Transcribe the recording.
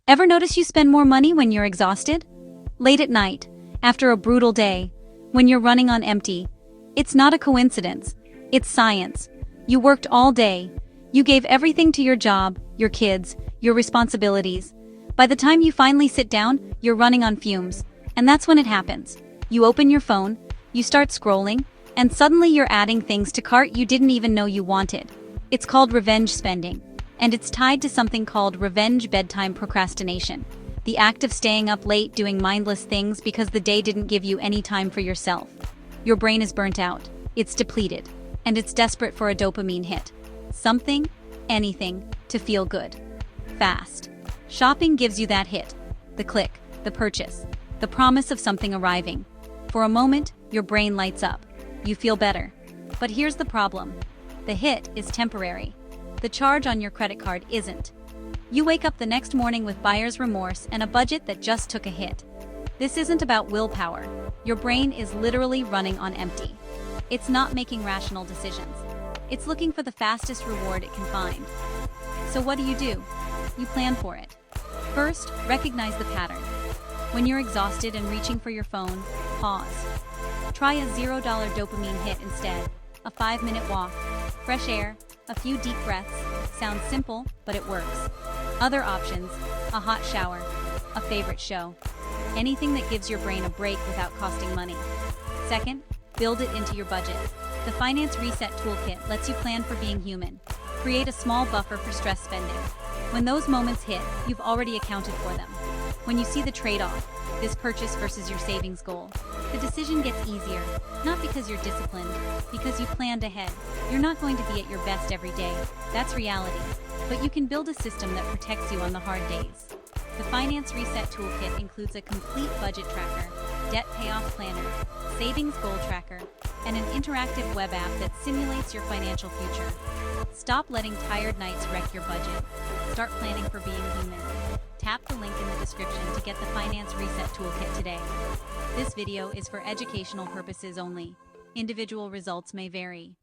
Ever notice you spend more money when you're exhausted? Late at night, after a brutal day, when you're running on empty. It's not a coincidence. It's science. You worked all day. You gave everything to your job, your kids, your responsibilities. By the time you finally sit down, you're running on fumes. And that's when it happens. You open your phone, you start scrolling, and suddenly you're adding things to cart you didn't even know you wanted. It's called revenge spending. And it's tied to something called revenge bedtime procrastination. The act of staying up late doing mindless things because the day didn't give you any time for yourself. Your brain is burnt out, it's depleted, and it's desperate for a dopamine hit. Something, anything, to feel good. Fast. Shopping gives you that hit. The click, the purchase, the promise of something arriving. For a moment, your brain lights up. You feel better. But here's the problem. The hit is temporary. The charge on your credit card isn't. You wake up the next morning with buyer's remorse and a budget that just took a hit. This isn't about willpower. Your brain is literally running on empty. It's not making rational decisions. It's looking for the fastest reward it can find. So what do? You plan for it. First, recognize the pattern. When you're exhausted and reaching for your phone, pause. Try a $0 dopamine hit instead. A 5-minute walk, fresh air, a few deep breaths. Sounds simple, but it works. Other options, a hot shower, a favorite show. Anything that gives your brain a break without costing money. Second, build it into your budget. The Finance Reset Toolkit lets you plan for being human. Create a small buffer for stress spending. When those moments hit, you've already accounted for them. When you see the trade-off, this purchase versus your savings goal, the decision gets easier, not because you're disciplined, because you planned ahead. You're not going to be at your best every day, that's reality, but you can build a system that protects you on the hard days. The Finance Reset Toolkit includes a complete budget tracker, debt payoff planner, savings goal tracker, and an interactive web app that simulates your financial future. Stop letting tired nights wreck your budget. Start planning for being human. Tap the link in the description to get the Finance Reset Toolkit today. This video is for educational purposes only. Individual results may vary.